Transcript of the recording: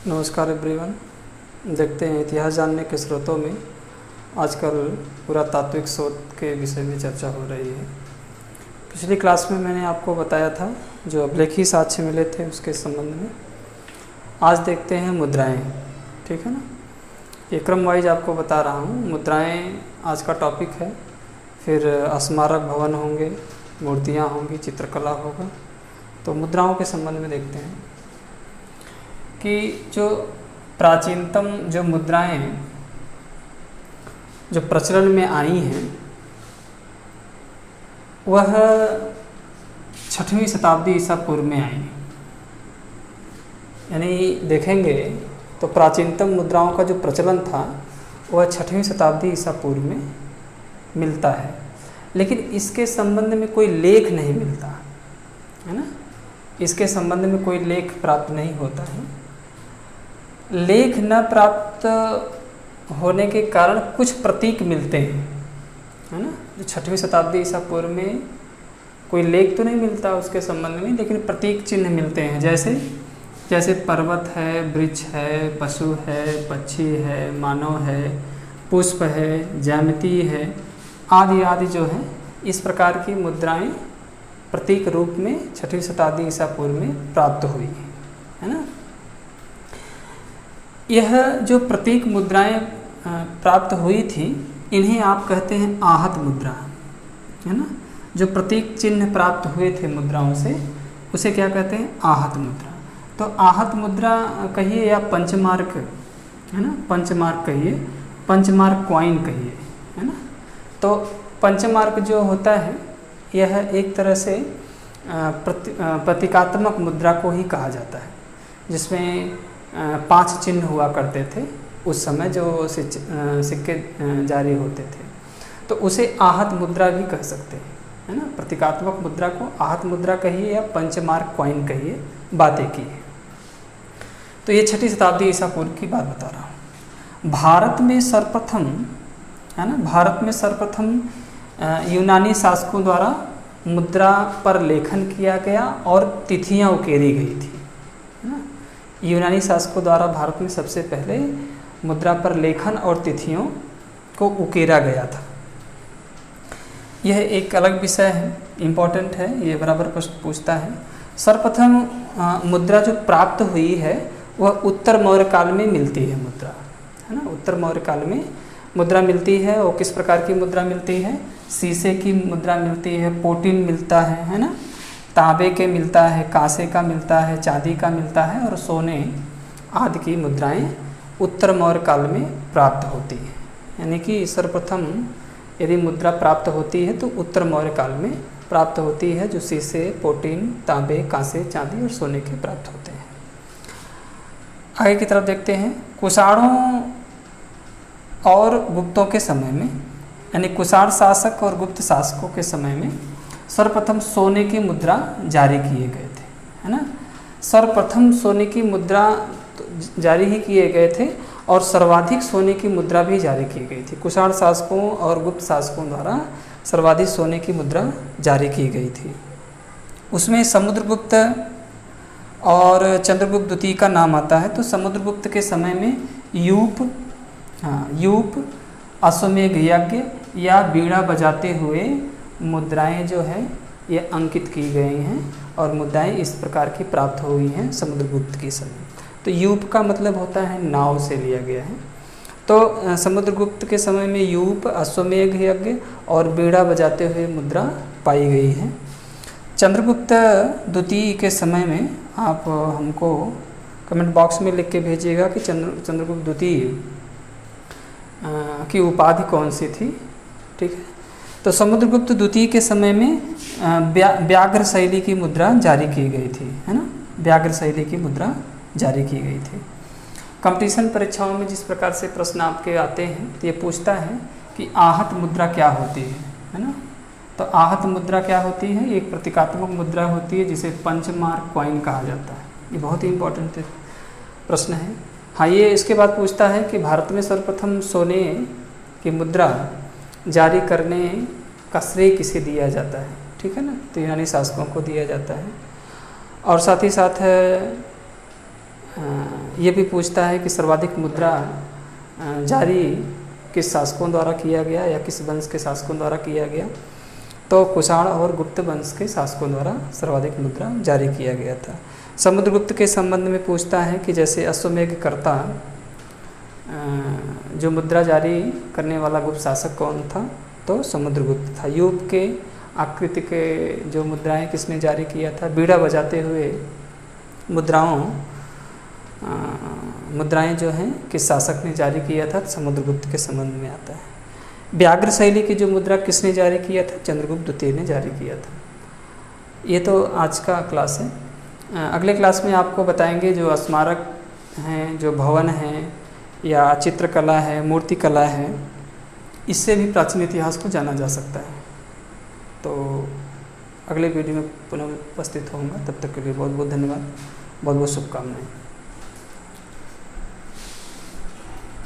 नमस्कार एवरीवन। देखते हैं इतिहास जानने के स्रोतों में आजकल पुरातात्विक शोध के विषय में चर्चा हो रही है। पिछली क्लास में मैंने आपको बताया था जो अभिलेखीय साक्ष्य मिले थे उसके संबंध में। आज देखते हैं मुद्राएं, ठीक है ना। ये क्रम वाइज आपको बता रहा हूँ। मुद्राएं आज का टॉपिक है, फिर स्मारक भवन होंगे, मूर्तियाँ होंगी, चित्रकला होगा। तो मुद्राओं के संबंध में देखते हैं कि जो प्राचीनतम जो मुद्राएं जो प्रचलन में आई हैं वह 6वीं शताब्दी ईसा पूर्व में आई। यानी देखेंगे तो प्राचीनतम मुद्राओं का जो प्रचलन था वह 6वीं शताब्दी ईसा पूर्व में मिलता है, लेकिन इसके संबंध में कोई लेख नहीं मिलता है ना। इसके संबंध में कोई लेख प्राप्त नहीं होता है। लेख न प्राप्त होने के कारण कुछ प्रतीक मिलते हैं, है ना। जो 6वीं शताब्दी ईसा पूर्व में कोई लेख तो नहीं मिलता उसके संबंध में, लेकिन प्रतीक चिन्ह मिलते हैं। जैसे पर्वत है, वृक्ष है, पशु है, पक्षी है, मानव है, पुष्प है, ज्यामिति है, आदि आदि जो है, इस प्रकार की मुद्राएं प्रतीक रूप में 6वीं शताब्दी ईसा पूर्व में प्राप्त हुई है ना। यह जो प्रतीक मुद्राएं प्राप्त हुई थी इन्हें आप कहते हैं आहत मुद्रा, है ना। जो प्रतीक चिन्ह प्राप्त हुए थे मुद्राओं से उसे क्या कहते हैं? आहत मुद्रा। तो आहत मुद्रा कहिए या पंचमार्क, है ना, पंचमार्क कहिए, पंचमार्क कॉइन कहिए, है ना। तो पंचमार्क जो होता है यह एक तरह से प्रतीकात्मक मुद्रा को ही कहा जाता है, जिसमें 5 चिन्ह हुआ करते थे उस समय जो सिक्के जारी होते थे। तो उसे आहत मुद्रा भी कह सकते हैं, है ना। प्रतीकात्मक मुद्रा को आहत मुद्रा कहिए या पंचमार्क कॉइन कहिए, बातें की है। तो ये 6वीं शताब्दी ईसा पूर्व की बात बता रहा हूँ। भारत में सर्वप्रथम, है ना, भारत में सर्वप्रथम यूनानी शासकों द्वारा मुद्रा पर लेखन किया गया और तिथियाँ उकेरी गई थी, है ना। यूनानी शासकों द्वारा भारत में सबसे पहले मुद्रा पर लेखन और तिथियों को उकेरा गया था। यह एक अलग विषय है, इम्पोर्टेंट है, ये बराबर प्रश्न पूछता है। सर्वप्रथम मुद्रा जो प्राप्त हुई है वह उत्तर मौर्य काल में मिलती है मुद्रा, है ना। उत्तर मौर्य काल में मुद्रा मिलती है। और किस प्रकार की मुद्रा मिलती है? शीशे की मुद्रा मिलती है, पोटीन मिलता है ना, तांबे के मिलता है, कांसे का मिलता है, चांदी का मिलता है और सोने आदि की मुद्राएं उत्तर मौर्य काल में प्राप्त होती है। यानी कि सर्वप्रथम यदि मुद्रा प्राप्त होती है तो उत्तर मौर्य काल में प्राप्त होती है, जो शीशे, पोटीन, तांबे, कांसे, चांदी और सोने के प्राप्त होते हैं। आगे की तरफ देखते हैं। कुषाणों और गुप्तों के समय में, यानी कुषाण शासक और गुप्त शासकों के समय में सर्वप्रथम सोने की मुद्रा जारी किए गए थे, है ना। सर्वप्रथम सोने की मुद्रा जारी ही किए गए थे और सर्वाधिक सोने की मुद्रा भी जारी की गई थी। कुषाण शासकों और गुप्त शासकों द्वारा सर्वाधिक सोने की मुद्रा जारी की गई थी। उसमें समुद्रगुप्त और चंद्रगुप्त द्वितीय का नाम आता है। तो समुद्रगुप्त के समय में यूप, अश्वमेघ यज्ञ या बीड़ा बजाते हुए मुद्राएं जो है ये अंकित की गई हैं और मुद्राएं इस प्रकार की प्राप्त हुई हैं समुद्रगुप्त के समय। तो यूप का मतलब होता है नाव से लिया गया है। तो समुद्रगुप्त के समय में यूप, अश्वमेघ यज्ञ और बीड़ा बजाते हुए मुद्रा पाई गई है। चंद्रगुप्त द्वितीय के समय में आप हमको कमेंट बॉक्स में लिख के भेजिएगा कि चंद्रगुप्त द्वितीय की उपाधि कौन सी थी, ठीक है। तो समुद्रगुप्त द्वितीय के समय में व्याघ्र शैली की मुद्रा जारी की गई थी, है ना। व्याघ्र शैली की मुद्रा जारी की गई थी। कंपटीशन परीक्षाओं में जिस प्रकार से प्रश्न आपके आते हैं तो ये पूछता है कि आहत मुद्रा क्या होती है ना। तो आहत मुद्रा क्या होती है? एक प्रतीकात्मक मुद्रा होती है जिसे पंचमार्क कॉइन कहा जाता है। ये बहुत ही इंपॉर्टेंट प्रश्न है। हाँ, ये इसके बाद पूछता है कि भारत में सर्वप्रथम सोने की मुद्रा जारी करने का श्रेय किसे दिया जाता है, ठीक है ना। तो यूनानी शासकों को दिया जाता है। और साथ ही साथ ये भी पूछता है कि सर्वाधिक मुद्रा जारी किस शासकों द्वारा किया गया या किस वंश के शासकों द्वारा किया गया। तो कुषाण और गुप्त वंश के शासकों द्वारा सर्वाधिक मुद्रा जारी किया गया था। समुद्रगुप्त के संबंध में पूछता है कि जैसे अश्वमेधकर्ता जो मुद्रा जारी करने वाला गुप्त शासक कौन था, तो समुद्रगुप्त था। यूप के आकृति के जो मुद्राएं किसने जारी किया था, बीड़ा बजाते हुए मुद्राएं जो हैं किस शासक ने जारी किया था, समुद्रगुप्त के संबंध में आता है। व्याघ्र शैली की जो मुद्रा किसने जारी किया था, चंद्रगुप्त द्वितीय ने जारी किया था। ये तो आज का क्लास है। अगले क्लास में आपको बताएंगे जो स्मारक हैं, जो भवन हैं या चित्रकला है, मूर्ति कला है, इससे भी प्राचीन इतिहास को जाना जा सकता है। तो अगले वीडियो में पुनः उपस्थित होऊंगा। तब तक के लिए बहुत बहुत धन्यवाद, बहुत बहुत शुभकामनाएं।